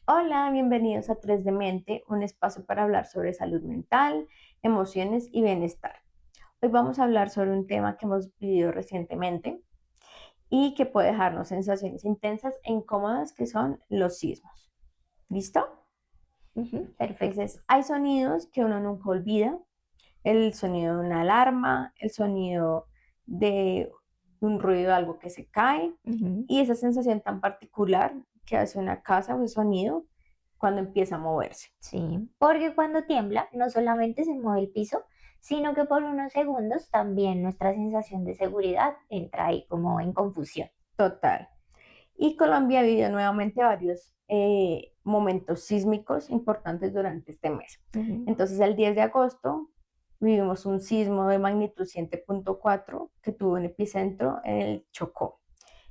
Hola, bienvenidos a 3 de Mente, un espacio para hablar sobre salud mental, emociones y bienestar. Hoy vamos a hablar sobre un tema que hemos vivido recientemente y que puede dejarnos sensaciones intensas e incómodas, que son los sismos. ¿Listo? Perfecto. Entonces, hay sonidos que uno nunca olvida, el sonido de una alarma, el sonido de un ruido de algo que se cae Ujú. y esa sensación tan particular que hace una casa o el sonido cuando empieza a moverse. Sí, porque cuando tiembla no solamente se mueve el piso, sino que por unos segundos también nuestra sensación de seguridad entra ahí como en confusión. Total. Y Colombia vivió nuevamente varios momentos sísmicos importantes durante este mes. Ujú. Entonces, el 10 de agosto vivimos un sismo de magnitud 7.4 que tuvo un epicentro en el Chocó.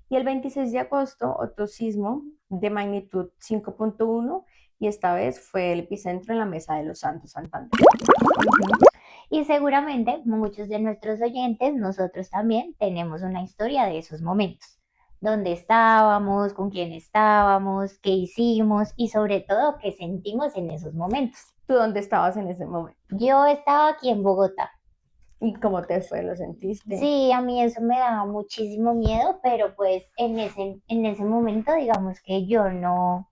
Y el 26 de agosto, otro sismo de magnitud 5.1 y esta vez fue el epicentro en la Mesa de los Santos, Santander. Ujú. Y seguramente muchos de nuestros oyentes, nosotros también tenemos una historia de esos momentos. ¿Dónde estábamos? ¿Con quién estábamos? ¿Qué hicimos? Y sobre todo, ¿qué sentimos en esos momentos? ¿Tú dónde estabas en ese momento? Yo estaba aquí en Bogotá. ¿Y cómo te fue? ¿Lo sentiste? Sí, a mí eso me daba muchísimo miedo, pero pues en ese momento digamos que yo no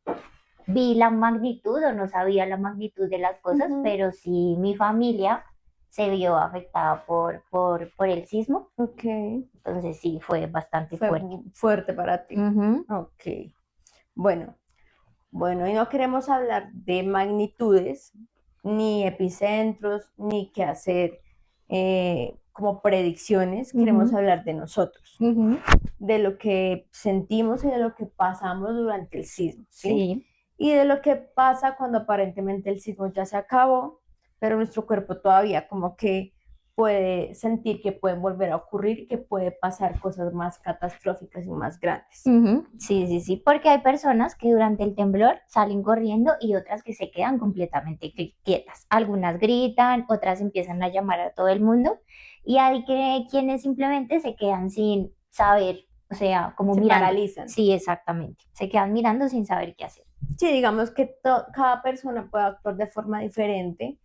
vi la magnitud o no sabía la magnitud de las cosas, Ujú. pero sí mi familia se vio afectada por el sismo, Ok. entonces sí fue bastante Fue fuerte. fuerte para ti. Ujú. Ok. Bueno, bueno, y no queremos hablar de magnitudes, ni epicentros, ni qué hacer como predicciones. Queremos Ujú. hablar de nosotros, Ujú. de lo que sentimos y de lo que pasamos durante el sismo, ¿sí? Sí. Y de lo que pasa cuando aparentemente el sismo ya se acabó, pero nuestro cuerpo todavía como que puede sentir que pueden volver a ocurrir y que puede pasar cosas más catastróficas y más grandes. Ujú. Sí, sí, sí, porque hay personas que durante el temblor salen corriendo y otras que se quedan completamente quietas. Algunas gritan, otras empiezan a llamar a todo el mundo y hay quienes simplemente se quedan sin saber, o sea, como Se mirando. paralizan. Sí, exactamente. Se quedan mirando sin saber qué hacer. Sí, digamos que cada persona puede actuar de forma diferente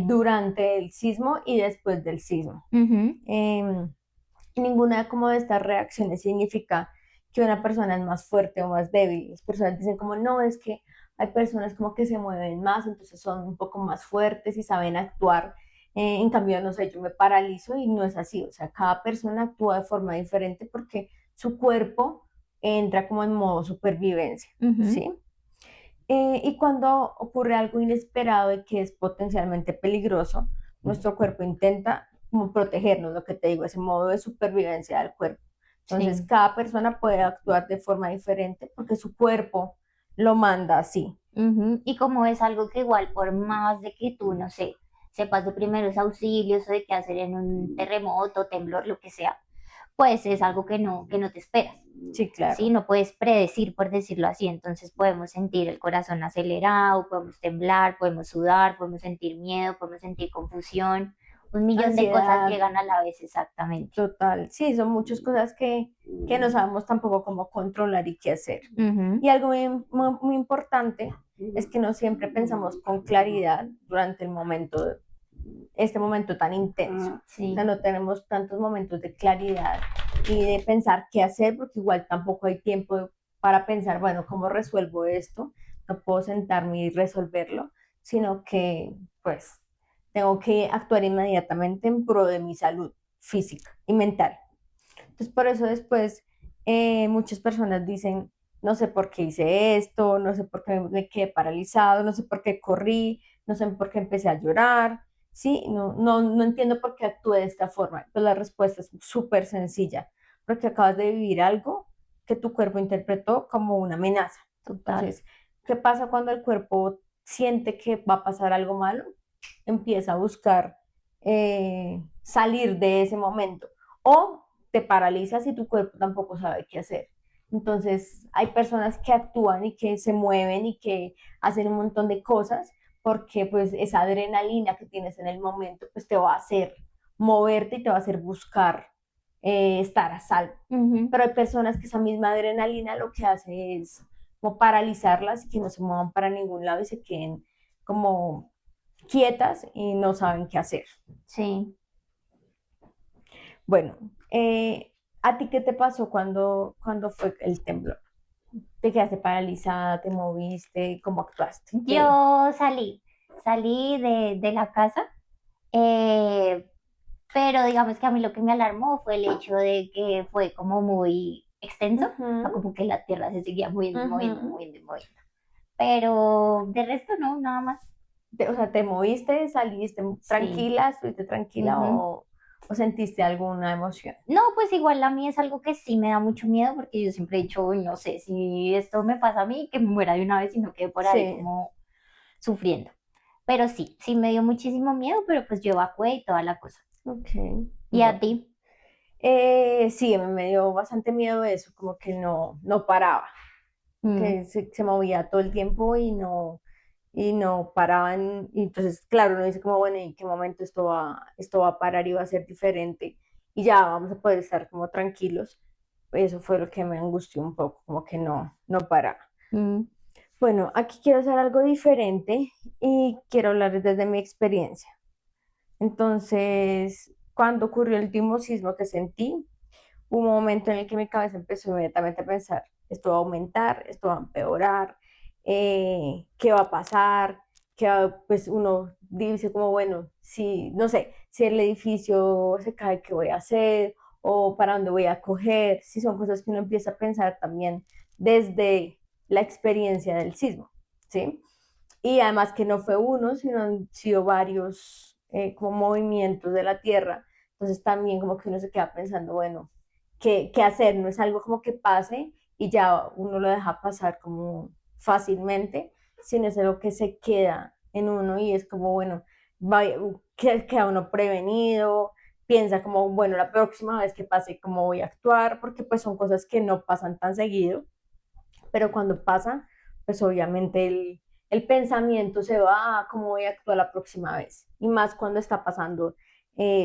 durante el sismo y después del sismo. Ujú. Eh, Ninguna como de estas reacciones significa que una persona es más fuerte o más débil. Las personas dicen como, no, es que hay personas como que se mueven más, entonces son un poco más fuertes y saben actuar. En cambio, no sé, yo me paralizo y no es así. O sea, cada persona actúa de forma diferente porque su cuerpo entra como en modo supervivencia, Ujú. ¿sí? Y cuando ocurre algo inesperado y que es potencialmente peligroso, nuestro cuerpo intenta como protegernos, lo que te digo, ese modo de supervivencia del cuerpo. Entonces, Sí. cada persona puede actuar de forma diferente porque su cuerpo lo manda así. Ujú. Y como es algo que igual, por más de que tú, no sé, sepas de primeros auxilios o de qué hacer en un terremoto, temblor, lo que sea, pues es algo que no te esperas. Sí, Sí, claro. no puedes predecir, por decirlo así, entonces podemos sentir el corazón acelerado, podemos temblar, podemos sudar, podemos sentir miedo, podemos sentir confusión, un millón de cosas Ansiedad, llegan a la vez exactamente. total. Sí, son muchas cosas que no sabemos tampoco cómo controlar y qué hacer. Ujú. Y algo muy importante es que no siempre pensamos con claridad durante el momento, este momento tan intenso. O sea, Sí. no tenemos tantos momentos de claridad y de pensar qué hacer, porque igual tampoco hay tiempo para pensar, bueno, ¿cómo resuelvo esto? No puedo sentarme y resolverlo, sino que pues tengo que actuar inmediatamente en pro de mi salud física y mental. Entonces, por eso después muchas personas dicen, no sé por qué hice esto, no sé por qué me quedé paralizado, no sé por qué corrí, no sé por qué empecé a llorar, ¿sí? No entiendo por qué actué de esta forma. Pues la respuesta es súper sencilla, porque acabas de vivir algo que tu cuerpo interpretó como una amenaza. Total. Entonces, ¿qué pasa cuando el cuerpo siente que va a pasar algo malo? Empieza a buscar salir de ese momento. O te paralizas y tu cuerpo tampoco sabe qué hacer. Entonces, hay personas que actúan y que se mueven y que hacen un montón de cosas porque pues esa adrenalina que tienes en el momento pues te va a hacer moverte y te va a hacer buscar estar a salvo. Ujú. Pero hay personas que esa misma adrenalina lo que hace es como paralizarlas y que no se muevan para ningún lado y se queden como quietas y no saben qué hacer. Sí. Bueno, ¿a ti qué te pasó cuando fue el temblor? ¿Te quedaste paralizada? ¿Te moviste? ¿Cómo actuaste? ¿Qué? Yo salí de la casa, eh, pero digamos que a mí lo que me alarmó fue el hecho de que fue como muy extenso, o sea, Ujú, como que la tierra se seguía moviendo, moviendo, ujú. moviendo, moviendo. Pero de resto no, nada más. O sea, ¿te moviste, saliste Sí. tranquila, estuviste tranquila Ujú. o sentiste alguna emoción? No, pues igual a mí es algo que sí me da mucho miedo porque yo siempre he dicho, "Uy, no sé, si esto me pasa a mí, que me muera de una vez y no quede por ahí Sí, como sufriendo". Pero sí, sí me dio muchísimo miedo, pero pues yo evacué y toda la cosa. ok, ¿Y a bueno. ti? Sí, me dio bastante miedo eso, como que no paraba, Mm, que se movía todo el tiempo y no paraban. Y entonces, claro, uno dice como, bueno, ¿en qué momento esto va a parar y va a ser diferente? Y ya vamos a poder estar como tranquilos. Eso fue lo que me angustió un poco, como que no paraba. mm, Bueno, aquí quiero hacer algo diferente y quiero hablar desde mi experiencia. Entonces, cuando ocurrió el último sismo que sentí, hubo un momento en el que mi cabeza empezó inmediatamente a pensar, esto va a aumentar, esto va a empeorar, ¿qué va a pasar? Pues uno dice como, bueno, si, no sé, si el edificio se cae, ¿qué voy a hacer? ¿O para dónde voy a coger? Si son cosas que uno empieza a pensar también desde la experiencia del sismo, ¿sí? Y además que no fue uno, sino han sido varios como movimientos de la Tierra. Entonces también como que uno se queda pensando, bueno, ¿qué hacer? No es algo como que pase y ya uno lo deja pasar como fácilmente, sino es algo que se queda en uno y es como, bueno, queda uno prevenido, piensa como, bueno, la próxima vez que pase, ¿cómo voy a actuar? Porque pues son cosas que no pasan tan seguido, pero cuando pasa, pues obviamente el pensamiento se va a cómo voy a actuar la próxima vez, y más cuando está pasando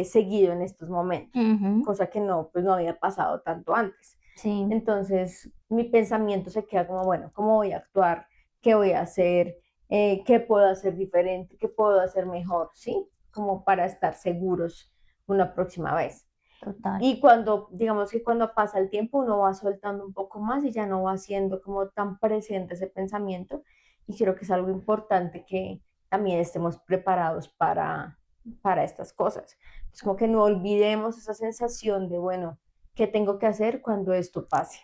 seguido en estos momentos, ujú. cosa que no, pues no había pasado tanto antes. Sí. Entonces, mi pensamiento se queda como, bueno, ¿cómo voy a actuar? ¿Qué voy a hacer? ¿Qué puedo hacer diferente? ¿Qué puedo hacer mejor? ¿Sí? Como para estar seguros una próxima vez. Total. Y cuando, digamos que cuando pasa el tiempo, uno va soltando un poco más y ya no va siendo como tan presente ese pensamiento. Y creo que es algo importante que también estemos preparados para estas cosas. Es como que no olvidemos esa sensación de, bueno, ¿qué tengo que hacer cuando esto pase?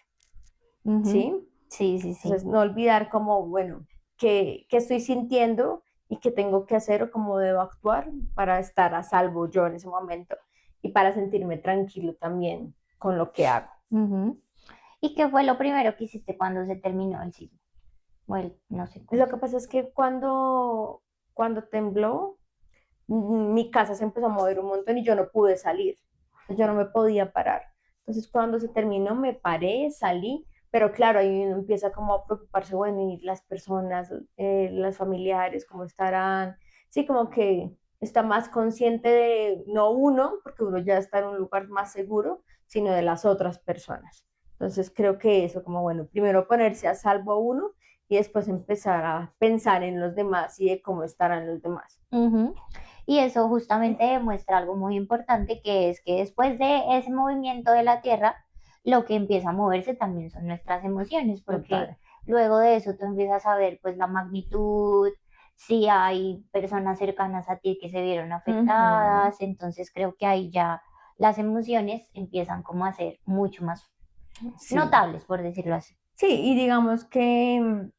Ujú. ¿Sí? Sí, sí, sí. Entonces, no olvidar como, bueno, qué estoy sintiendo y qué tengo que hacer o cómo debo actuar para estar a salvo yo en ese momento y para sentirme tranquilo también con lo que hago. Ujú. ¿Y qué fue lo primero que hiciste cuando se terminó el sismo? Bueno, no sé cómo Lo se. que pasa es que cuando tembló, mi casa se empezó a mover un montón y yo no pude salir. Yo no me podía parar. Entonces, cuando se terminó, me paré, salí, pero claro, ahí uno empieza como a preocuparse, bueno, y las personas, las familiares, ¿cómo estarán? Sí, como que está más consciente de, no uno, porque uno ya está en un lugar más seguro, sino de las otras personas. Entonces, creo que eso, como bueno, primero ponerse a salvo uno y después empezar a pensar en los demás y de cómo estarán los demás. Ujú. Y eso justamente demuestra algo muy importante, que es que después de ese movimiento de la Tierra, lo que empieza a moverse también son nuestras emociones, porque Total. luego de eso tú empiezas a ver pues la magnitud, si hay personas cercanas a ti que se vieron Ujú. afectadas, entonces creo que ahí ya las emociones empiezan como a ser mucho más Sí, notables, por decirlo así. sí, y digamos que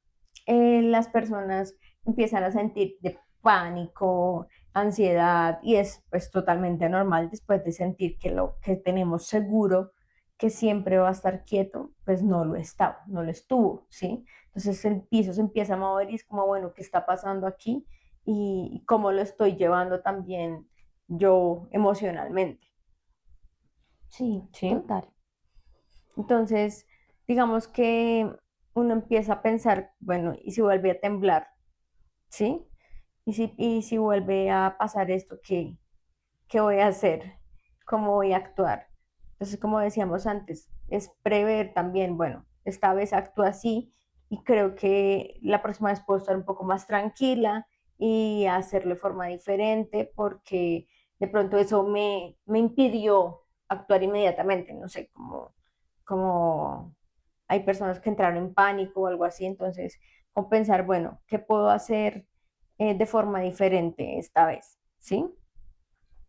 las personas empiezan a sentir de pánico, ansiedad, y es pues totalmente normal después de sentir que lo que tenemos seguro, que siempre va a estar quieto, pues no lo estaba, no lo estuvo, ¿sí? Entonces el piso se empieza a mover y es como, bueno, ¿qué está pasando aquí? Y cómo lo estoy llevando también yo emocionalmente, Sí, ¿sí? total. Entonces, digamos que uno empieza a pensar, bueno, ¿y si vuelve a temblar? ¿Sí? ¿Y si vuelve a pasar esto, qué voy a hacer? ¿Cómo voy a actuar? Entonces, como decíamos antes, es prever también, bueno, esta vez actúa así y creo que la próxima vez puedo estar un poco más tranquila y hacerlo de forma diferente porque de pronto eso me impidió actuar inmediatamente, no sé, como hay personas que entraron en pánico o algo así, entonces, como pensar, bueno, ¿qué puedo hacer de forma diferente esta vez? ¿Sí?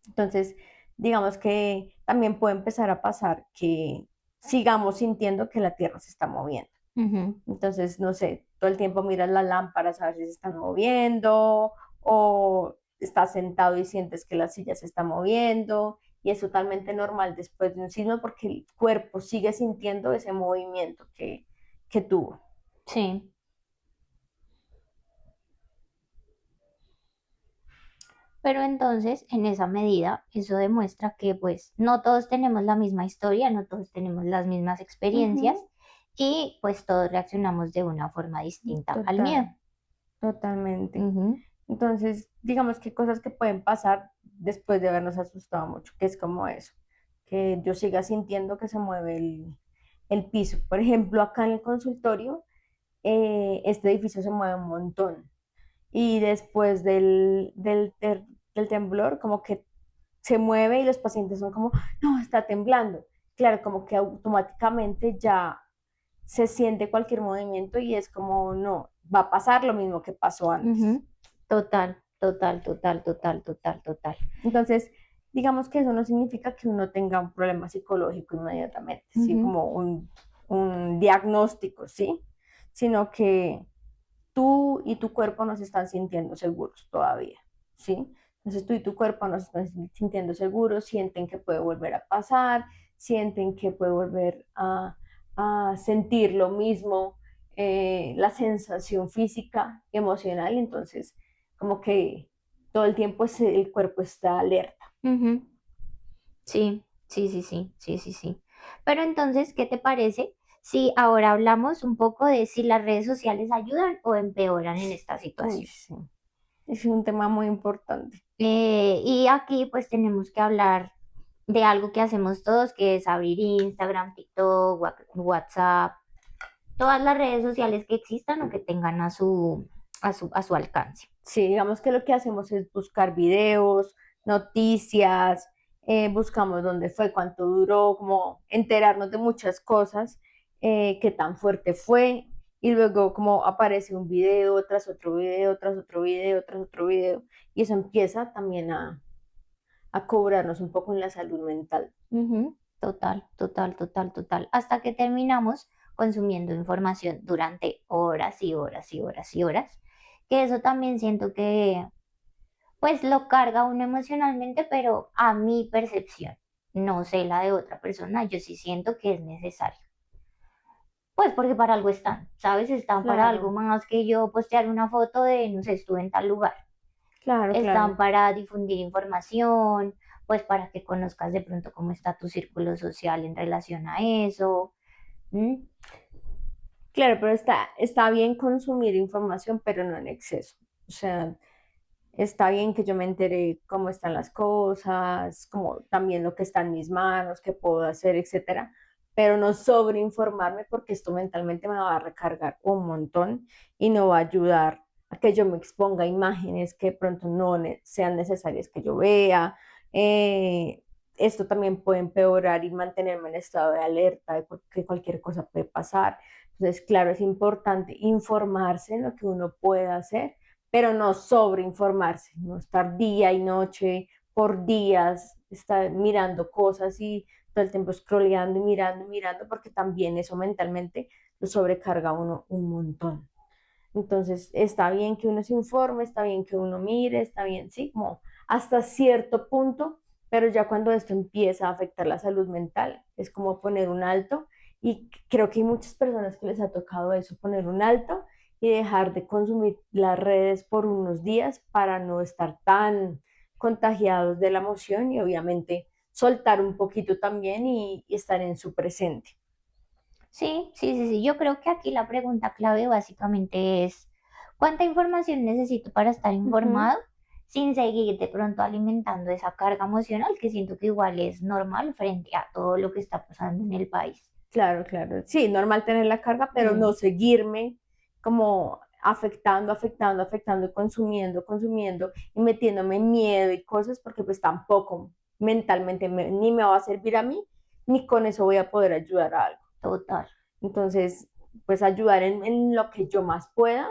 Entonces, digamos que también puede empezar a pasar que sigamos sintiendo que la Tierra se está moviendo. Ujú. Entonces, no sé, todo el tiempo miras las lámparas a ver si se están moviendo o estás sentado y sientes que la silla se está moviendo y es totalmente normal después de un sismo porque el cuerpo sigue sintiendo ese movimiento que tuvo. Sí. Pero entonces, en esa medida, eso demuestra que pues no todos tenemos la misma historia, no todos tenemos las mismas experiencias Ujú, y pues todos reaccionamos de una forma distinta al miedo. total, totalmente. Ujú, Entonces, digamos que cosas que pueden pasar después de habernos asustado mucho, que es como eso, que yo siga sintiendo que se mueve el piso. Por ejemplo, acá en el consultorio, este edificio se mueve un montón y después del temblor, como que se mueve y los pacientes son como, no, está temblando. Claro, como que automáticamente ya se siente cualquier movimiento y es como, no, va a pasar lo mismo que pasó antes. ujú. Total, total, total, total, total, total. Entonces, digamos que eso no significa que uno tenga un problema psicológico inmediatamente, ¿sí? Ujú, Como un diagnóstico, ¿sí? Sino que tú y tu cuerpo no se están sintiendo seguros todavía, ¿sí? Entonces tú y tu cuerpo no se están sintiendo seguros, sienten que puede volver a pasar, sienten que puede volver a sentir lo mismo, la sensación física, emocional, entonces como que todo el tiempo el cuerpo está alerta. ujú. Sí, sí, sí, sí, sí, sí, sí. Pero entonces, ¿qué te parece si ahora hablamos un poco de si las redes sociales ayudan o empeoran en esta Uy, situación? sí, es un tema muy importante. Y aquí pues tenemos que hablar de algo que hacemos todos, que es abrir Instagram, TikTok, WhatsApp, todas las redes sociales que existan o que tengan a su alcance. Sí, digamos que lo que hacemos es buscar videos, noticias, buscamos dónde fue, cuánto duró, como enterarnos de muchas cosas, qué tan fuerte fue, y luego como aparece un video tras otro video, tras otro video, tras otro video, y eso empieza también a cobrarnos un poco en la salud mental. Ujú. Total, total, total, total. Hasta que terminamos consumiendo información durante horas y horas y horas y horas. Que eso también siento que pues lo carga uno emocionalmente, pero a mi percepción, no sé la de otra persona, yo sí siento que es necesario. Pues porque para algo están, ¿sabes? Están para algo Claro, más que yo postear una foto de, no sé, estuve en tal lugar. claro, Están claro. para difundir información, pues para que conozcas de pronto cómo está tu círculo social en relación a eso. ¿M? Claro, pero está bien consumir información, pero no en exceso. O sea, está bien que yo me entere cómo están las cosas, como también lo que está en mis manos, qué puedo hacer, etcétera, pero no sobreinformarme porque esto mentalmente me va a recargar un montón y no va a ayudar a que yo me exponga a imágenes que de pronto no sean necesarias que yo vea. Eh, Esto también puede empeorar y mantenerme en estado de alerta de que cualquier cosa puede pasar. Entonces, claro, es importante informarse en lo que uno puede hacer, pero no sobreinformarse, no estar día y noche por días, estar mirando cosas y todo el tiempo scrolleando y mirando, porque también eso mentalmente lo sobrecarga a uno un montón. Entonces, está bien que uno se informe, está bien que uno mire, está bien, sí, como hasta cierto punto, pero ya cuando esto empieza a afectar la salud mental, es como poner un alto y creo que hay muchas personas que les ha tocado eso, poner un alto y dejar de consumir las redes por unos días para no estar tan contagiados de la emoción y obviamente soltar un poquito también y estar en su presente. Sí, sí, sí, sí. Yo creo que aquí la pregunta clave básicamente es, ¿cuánta información necesito para estar Ujú. informado sin seguir de pronto alimentando esa carga emocional que siento que igual es normal frente a todo lo que está pasando en el país? Claro, claro. Sí, normal tener la carga, pero no Mm, seguirme. como afectando, afectando, afectando, consumiendo, consumiendo y metiéndome miedo y cosas porque pues tampoco mentalmente ni me va a servir a mí, ni con eso voy a poder ayudar a algo. Total. Entonces, pues ayudar en lo que yo más pueda,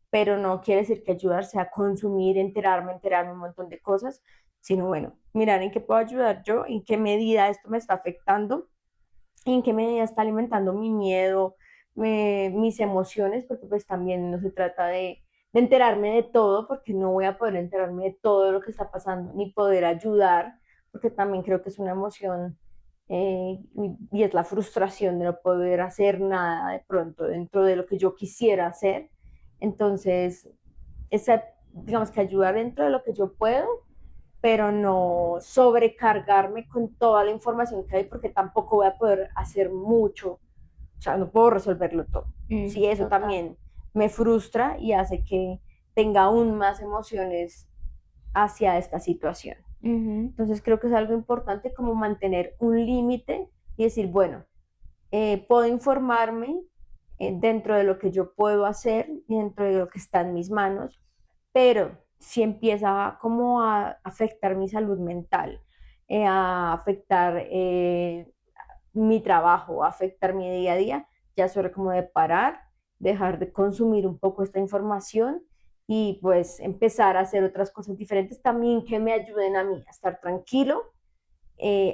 pero no quiere decir que ayudar sea consumir, enterarme un montón de cosas, sino bueno, mirar en qué puedo ayudar yo, en qué medida esto me está afectando, en qué medida está alimentando mi miedo, mis emociones, porque pues también no se trata de enterarme de todo, porque no voy a poder enterarme de todo lo que está pasando, ni poder ayudar, porque también creo que es una emoción y es la frustración de no poder hacer nada de pronto dentro de lo que yo quisiera hacer. Entonces, esa, digamos que ayudar dentro de lo que yo puedo, pero no sobrecargarme con toda la información que hay, porque tampoco voy a poder hacer mucho, o sea, no puedo resolverlo todo. Sí, eso Total. también me frustra y hace que tenga aún más emociones hacia esta situación. Ujú. Entonces creo que es algo importante como mantener un límite y decir, bueno, puedo informarme dentro de lo que yo puedo hacer y dentro de lo que está en mis manos, pero si empieza como a afectar mi salud mental, a afectar mi trabajo, a afectar mi día a día, ya es hora como de parar, dejar de consumir un poco esta información y pues empezar a hacer otras cosas diferentes también que me ayuden a mí a estar tranquilo,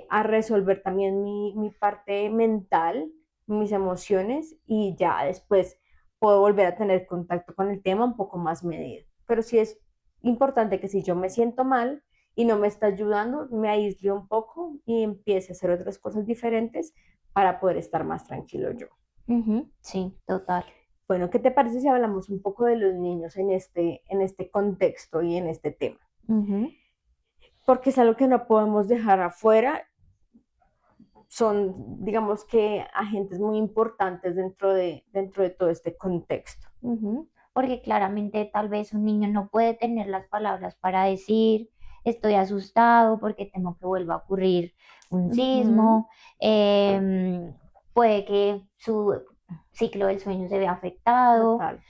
a resolver también mi parte mental, mis emociones y ya después puedo volver a tener contacto con el tema un poco más medido. Pero sí es importante que si yo me siento mal y no me está ayudando, me aísle un poco y empiece a hacer otras cosas diferentes para poder estar más tranquilo yo. Ujú. Sí, total. Bueno, ¿qué te parece si hablamos un poco de los niños en este contexto y en este tema? Ujú. Porque es algo que no podemos dejar afuera, son, digamos que, agentes muy importantes dentro de todo este contexto. Ujú. Porque claramente tal vez un niño no puede tener las palabras para decir, estoy asustado porque temo que vuelva a ocurrir un Ujú, sismo, em, puede que su ciclo del sueño se vea afectado, total.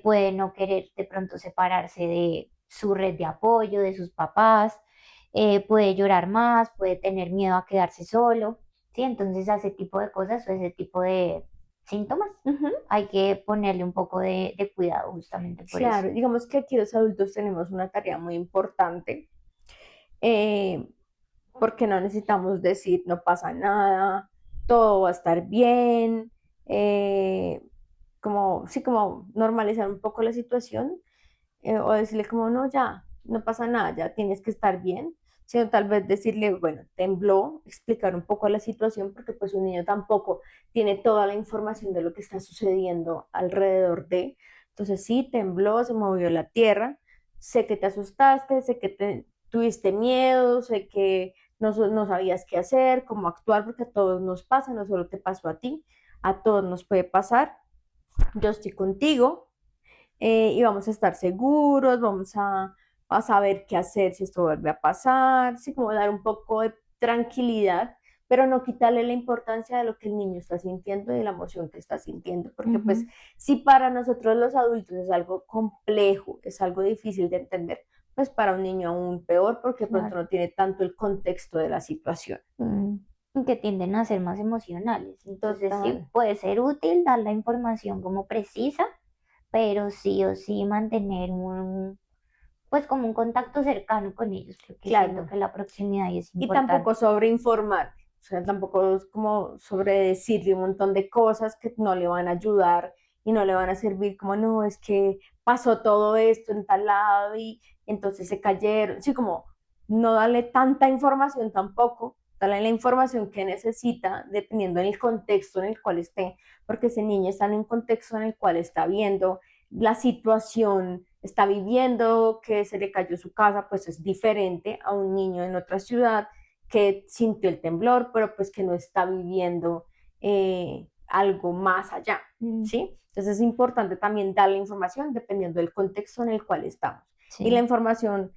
puede no querer de pronto separarse de su red de apoyo, de sus papás, puede llorar más, puede tener miedo a quedarse solo, ¿sí? Entonces a ese tipo de cosas o ese tipo de síntomas Ujú, hay que ponerle un poco de cuidado justamente por eso. claro, digamos que aquí los adultos tenemos una tarea muy importante, eh, porque no necesitamos decir no pasa nada, todo va a estar bien, eh, como, sí, como normalizar un poco la situación, o decirle como, no, ya, no pasa nada, ya tienes que estar bien, sino tal vez decirle, bueno, tembló, explicar un poco la situación, porque pues un niño tampoco tiene toda la información de lo que está sucediendo alrededor de, entonces sí, tembló, se movió la tierra, sé que te asustaste, sé que tuviste miedo, sé que no sabías qué hacer, cómo actuar, porque a todos nos pasa, no solo te pasó a ti, a todos nos puede pasar, yo estoy contigo, y vamos a estar seguros, a saber qué hacer si esto vuelve a pasar, sí, como dar un poco de tranquilidad, pero no quitarle la importancia de lo que el niño está sintiendo y de la emoción que está sintiendo, porque pues Ujú. si para nosotros los adultos es algo complejo, es algo difícil de entender, pues para un niño aún peor, porque de pronto Claro. no tiene tanto el contexto de la situación. Mm, y que tienden a ser más emocionales. Entonces sí, Total. puede ser útil dar la información como precisa, pero sí o sí mantener pues como un contacto cercano con ellos, porque siento Claro, que la proximidad ahí es y tampoco importante. sobreinformar, o sea, tampoco es como sobre decirle un montón de cosas que no le van a ayudar y no le van a servir, como no, es que pasó todo esto en tal lado y entonces se cayeron, sí, como no darle tanta información tampoco, darle la información que necesita dependiendo del contexto en el cual esté, porque ese niño está en un contexto en el cual está viendo la situación, está viviendo que se le cayó su casa, pues es diferente a un niño en otra ciudad que sintió el temblor, pero pues que no está viviendo algo más allá, Mm, ¿sí? Entonces es importante también dar la información dependiendo del contexto en el cual estamos. Y la sí, información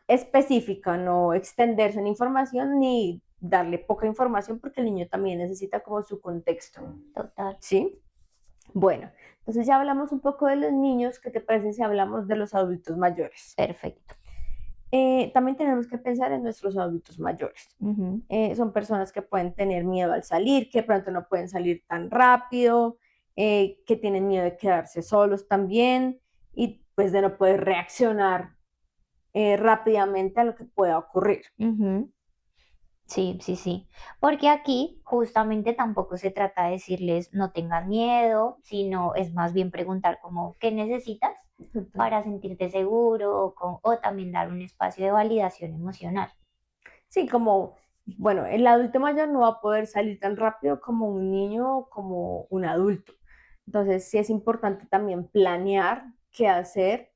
específica, no extenderse en información ni darle poca información porque el niño también necesita como su contexto, total. ¿sí? Bueno, Entonces ya hablamos un poco de los niños. ¿Qué te parece si hablamos de los adultos mayores? Perfecto. También tenemos que pensar en nuestros adultos mayores. Ujú, Son personas que pueden tener miedo al salir, que de pronto no pueden salir tan rápido, que tienen miedo de quedarse solos también y pues de no poder reaccionar rápidamente a lo que pueda ocurrir. ujú. Sí, sí, sí. Porque aquí justamente tampoco se trata de decirles no tengan miedo, sino es más bien preguntar como ¿qué necesitas Total. para sentirte seguro o también dar un espacio de validación emocional? Sí, como, bueno, el adulto mayor no va a poder salir tan rápido como un niño o como un adulto. Entonces, sí es importante también planear qué hacer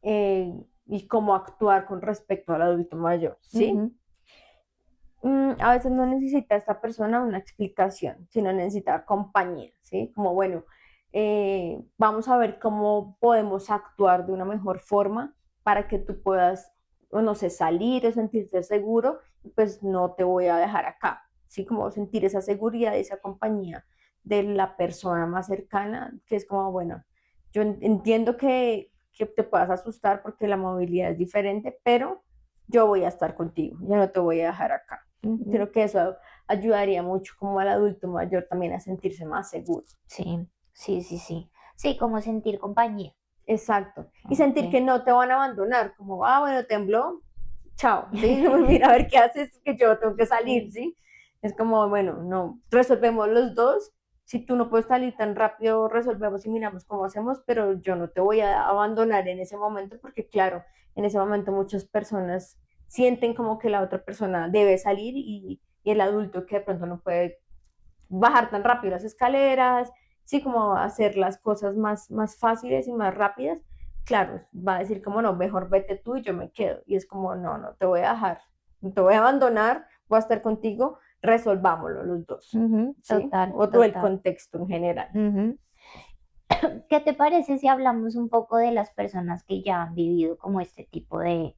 y cómo actuar con respecto al adulto mayor, ¿sí? Ujú, A veces no necesita esta persona una explicación, sino necesita compañía, ¿sí? Como, bueno, vamos a ver cómo podemos actuar de una mejor forma para que tú puedas, o no sé, salir o sentirte seguro, pues no te voy a dejar acá, ¿sí? Como sentir esa seguridad y esa compañía de la persona más cercana, que es como, bueno, yo entiendo que te puedas asustar porque la movilidad es diferente, pero yo voy a estar contigo, yo no te voy a dejar acá. ujú. Creo que eso ayudaría mucho como al adulto mayor también a sentirse más seguro. Sí, sí, sí, sí. Sí, como sentir compañía. Exacto. Y sentir Ok. que no te van a abandonar, como, ah, bueno, tembló, chao, ¿sí? Mira a ver qué haces, que yo tengo que salir, Sí. ¿sí? Es como, bueno, no, resolvemos los dos. Si tú no puedes salir tan rápido, resolvemos y miramos cómo hacemos, pero yo no te voy a abandonar en ese momento porque, claro, en ese momento muchas personas sienten como que la otra persona debe salir y el adulto que de pronto no puede bajar tan rápido las escaleras, sí, como hacer las cosas más fáciles y más rápidas, claro, va a decir como no, mejor vete tú y yo me quedo. Y es como, no, no te voy a dejar, no te voy a abandonar, voy a estar contigo, resolvámoslo los dos, Ujú, ¿sí? total, O todo el total. contexto en general. Ujú. ¿Qué te parece si hablamos un poco de las personas que ya han vivido como este tipo de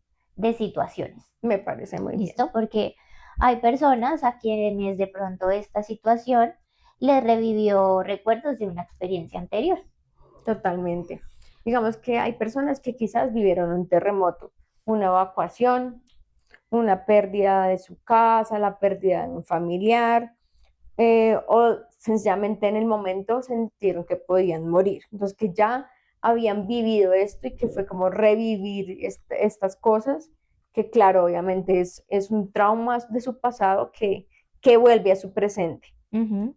situaciones? Me parece muy bien. ¿Listo? Porque hay personas a quienes de pronto esta situación les revivió recuerdos de una experiencia anterior. Totalmente. Digamos que hay personas que quizás vivieron un terremoto, una evacuación, una pérdida de su casa, la pérdida de un familiar, o sencillamente en el momento sintieron que podían morir. Entonces, que ya habían vivido esto y que fue como revivir estas cosas, que claro, obviamente es un trauma de su pasado que vuelve a su presente. Ujú.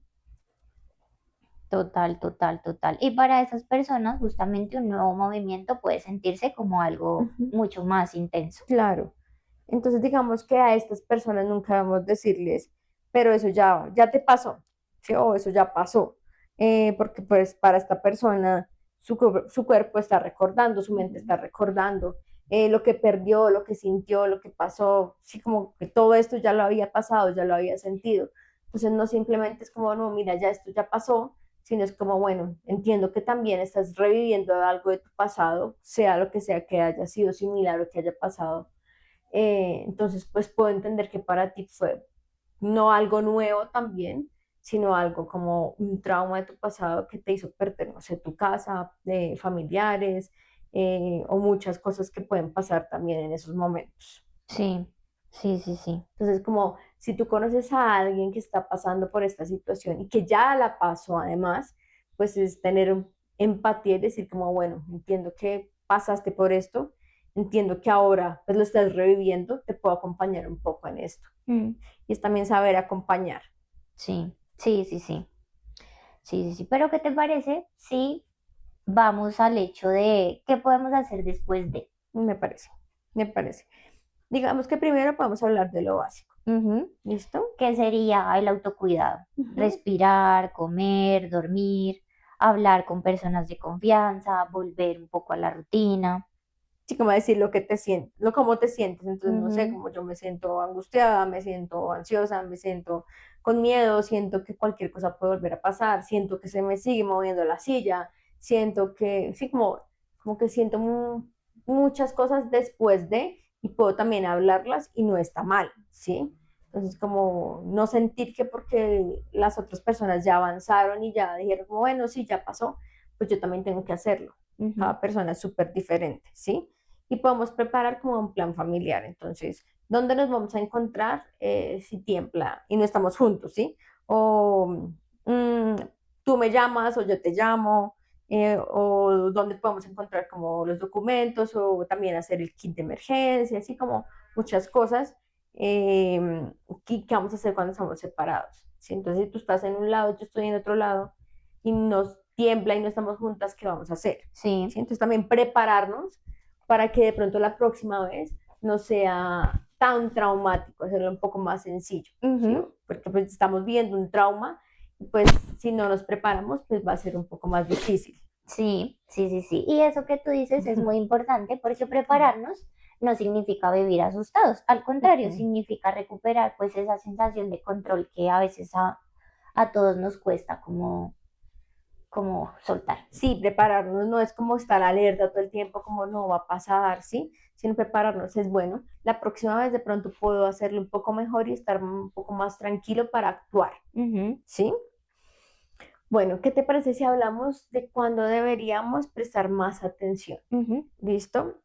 Total, total, total. Y para esas personas, justamente un nuevo movimiento puede sentirse como algo Ujú. mucho más intenso. Claro. Entonces, digamos que a estas personas nunca debemos decirles, pero eso ya te pasó, ¿sí? O eso ya pasó. Porque pues para esta persona su cuerpo está recordando, su mente Ujú. está recordando lo que perdió, lo que sintió, lo que pasó, sí, como que todo esto ya lo había pasado, ya lo había sentido. Entonces, no simplemente es como, no, mira, ya esto ya pasó, sino es como, bueno, entiendo que también estás reviviendo algo de tu pasado, sea lo que sea que haya sido similar o que haya pasado. Entonces, pues puedo entender que para ti fue no algo nuevo también, sino algo como un trauma de tu pasado que te hizo perder, no sé, tu casa, de familiares, o muchas cosas que pueden pasar también en esos momentos. Sí, sí, sí, sí. Entonces, como si tú conoces a alguien que está pasando por esta situación y que ya la pasó además, pues es tener empatía y decir como, bueno, entiendo que pasaste por esto, entiendo que ahora pues lo estás reviviendo, te puedo acompañar un poco en esto. Mm, Y es también saber acompañar, sí, sí, sí, sí. Sí, sí, sí. Pero ¿qué te parece si vamos al hecho de qué podemos hacer después de? me parece, me parece. Digamos que primero podemos hablar de lo básico, Ujú. ¿listo? ¿Qué sería el autocuidado? Ujú. Respirar, comer, dormir, hablar con personas de confianza, volver un poco a la rutina. Sí, como decir lo que te sientes, lo cómo te sientes. Entonces, no sé, Ujú, como yo me siento angustiada, me siento ansiosa, me siento con miedo, siento que cualquier cosa puede volver a pasar, siento que se me sigue moviendo la silla, siento que, sí, como que siento muchas cosas después de, y puedo también hablarlas y no está mal, ¿sí? Entonces, como no sentir que porque las otras personas ya avanzaron y ya dijeron, como, bueno, sí, ya pasó, pues yo también tengo que hacerlo. Ujú. Cada persona es súper diferente, ¿sí? Y podemos preparar como un plan familiar. Entonces, ¿dónde nos vamos a encontrar si tiembla y no estamos juntos, ¿sí? O mm, tú me llamas o yo te llamo, o dónde podemos encontrar como los documentos o también hacer el kit de emergencia, así como muchas cosas que vamos a hacer cuando estamos separados. ¿Sí? Entonces, si tú estás en un lado, yo estoy en otro lado y nos tiembla y no estamos juntas, ¿qué vamos a hacer? Sí. ¿Sí? Entonces, también prepararnos para que de pronto la próxima vez no sea tan traumático, hacerlo un poco más sencillo, ¿sí? Ujú. Porque pues estamos viendo un trauma y pues si no nos preparamos, pues va a ser un poco más difícil. Sí, sí, sí, sí. Y eso que tú dices es muy importante porque prepararnos no significa vivir asustados. Al contrario, significa recuperar pues esa sensación de control que a veces a todos nos cuesta como soltar. Sí, prepararnos no es como estar alerta todo el tiempo, como no va a pasar, ¿sí? Sino prepararnos es bueno. La próxima vez de pronto puedo hacerlo un poco mejor y estar un poco más tranquilo para actuar, Ujú, ¿sí? Bueno, ¿qué te parece si hablamos de cuándo deberíamos prestar más atención? ujú, ¿Listo?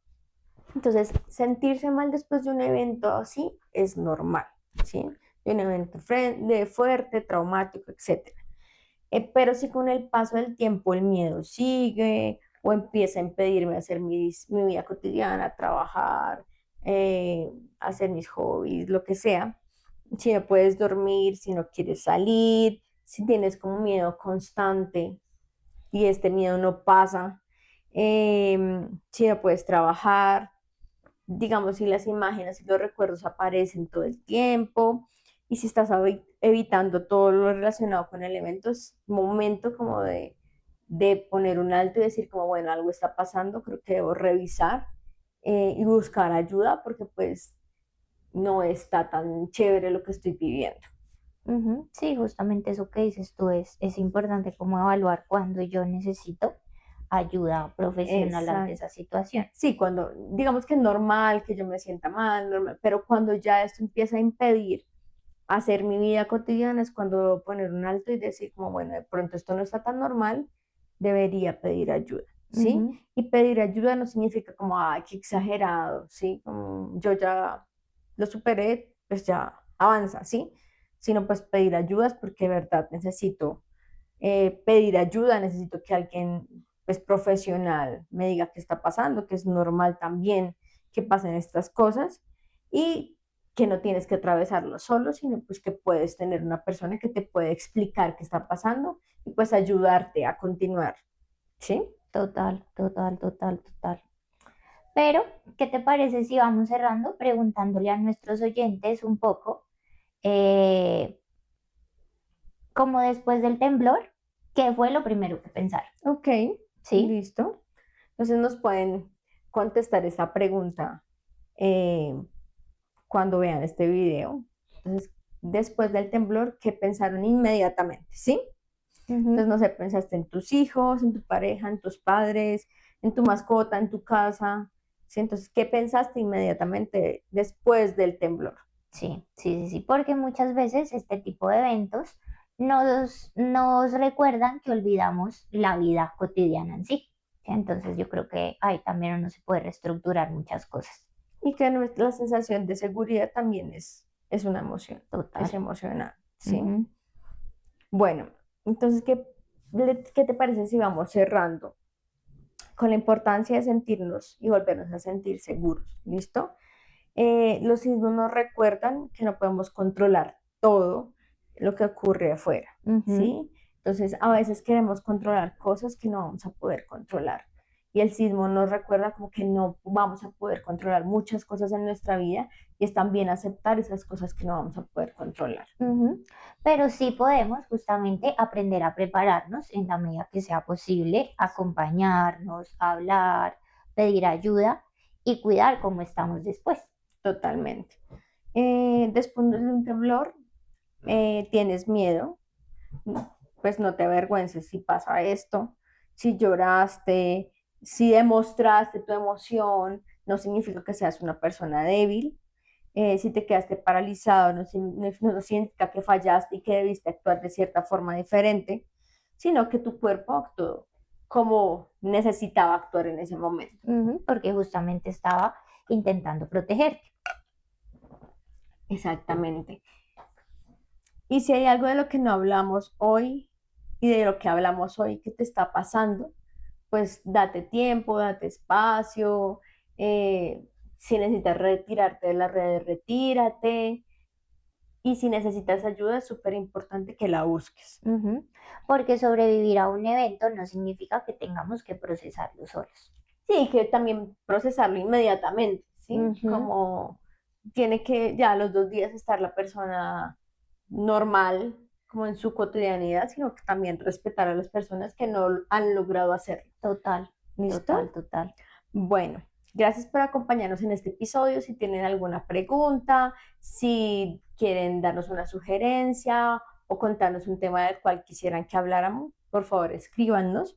Entonces, sentirse mal después de un evento así es normal, ¿sí? De un evento fuerte, traumático, etcétera. Pero si con el paso del tiempo el miedo sigue o empieza a impedirme hacer mi vida cotidiana, trabajar, hacer mis hobbies, lo que sea, si no puedes dormir, si no quieres salir, si tienes como miedo constante y este miedo no pasa, si no puedes trabajar, digamos, si las imágenes y los recuerdos aparecen todo el tiempo y si estás evitando todo lo relacionado con el evento, es momento como de poner un alto y decir como, bueno, algo está pasando, creo que debo revisar y buscar ayuda porque pues no está tan chévere lo que estoy viviendo. ujú. Sí, justamente eso que dices tú es importante como evaluar cuando yo necesito ayuda profesional ante Exacto. esa situación. Sí, cuando digamos que es normal que yo me sienta mal, normal, pero cuando ya esto empieza a impedir hacer mi vida cotidiana es cuando debo poner un alto y decir como, bueno, de pronto esto no está tan normal, debería pedir ayuda, ¿sí? Ujú, Y pedir ayuda no significa como, ay, qué exagerado, ¿sí? Como yo ya lo superé, pues ya avanza, ¿sí? Sino pues pedir ayudas porque de verdad necesito pedir ayuda, necesito que alguien pues profesional me diga qué está pasando, que es normal también que pasen estas cosas y que no tienes que atravesarlo solo, sino pues que puedes tener una persona que te puede explicar qué está pasando y pues ayudarte a continuar, ¿sí? total, total, total, total. Pero, ¿qué te parece si vamos cerrando preguntándole a nuestros oyentes un poco, eh, como después del temblor, qué fue lo primero que pensaron? Ok, ¿Sí? listo. Entonces nos pueden contestar esta pregunta eh, cuando vean este video. Entonces, después del temblor, ¿qué pensaron inmediatamente? ¿Sí? Entonces, Ujú. no sé, pensaste en tus hijos, en tu pareja, en tus padres, en tu mascota, en tu casa. ¿Sí? Entonces, ¿qué pensaste inmediatamente después del temblor? Sí, sí, sí, sí, porque muchas veces este tipo de eventos nos recuerdan que olvidamos la vida cotidiana en sí. Entonces yo creo que ahí también uno se puede reestructurar muchas cosas. Y que la sensación de seguridad también es una emoción, Total. es emocionante, ¿sí? Ujú. Bueno, entonces, ¿qué te parece si vamos cerrando con la importancia de sentirnos y volvernos a sentir seguros? ¿Listo? Los sismos nos recuerdan que no podemos controlar todo lo que ocurre afuera, Ujú, ¿sí? Entonces, a veces queremos controlar cosas que no vamos a poder controlar. Y el sismo nos recuerda como que no vamos a poder controlar muchas cosas en nuestra vida y es también aceptar esas cosas que no vamos a poder controlar. ujú. Pero sí podemos justamente aprender a prepararnos en la medida que sea posible, acompañarnos, hablar, pedir ayuda y cuidar cómo estamos después. Totalmente. Después de un temblor, tienes miedo, pues no te avergüences si pasa esto, si lloraste, si demostraste tu emoción, no significa que seas una persona débil. Si te quedaste paralizado, no significa que fallaste y que debiste actuar de cierta forma diferente, sino que tu cuerpo actuó. como necesitaba actuar en ese momento. Porque justamente estaba intentando protegerte. Exactamente. Y si hay algo de lo que no hablamos hoy y de lo que hablamos hoy que te está pasando, pues date tiempo, date espacio. Si necesitas retirarte de las redes, retírate. Y si necesitas ayuda, es súper importante que la busques. Porque sobrevivir a un evento no significa que tengamos que procesarlo solos. Sí, que también procesarlo inmediatamente, ¿sí? Como tiene que ya a los 2 días estar la persona normal, como en su cotidianidad, sino que también respetar a las personas que no han logrado hacerlo. Total, ¿Listo? total. Bueno, gracias por acompañarnos en este episodio. Si tienen alguna pregunta, si quieren darnos una sugerencia o contarnos un tema del cual quisieran que habláramos, por favor, escríbanos.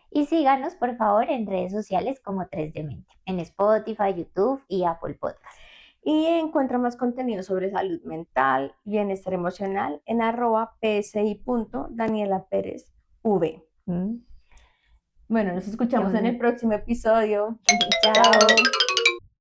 Y síganos, por favor, en redes sociales como 3 de Mente, en Spotify, YouTube y Apple Podcast. Y encuentra más contenido sobre salud mental y bienestar emocional en @psi.danielaperezv. Bueno, nos escuchamos en el próximo episodio. Chao.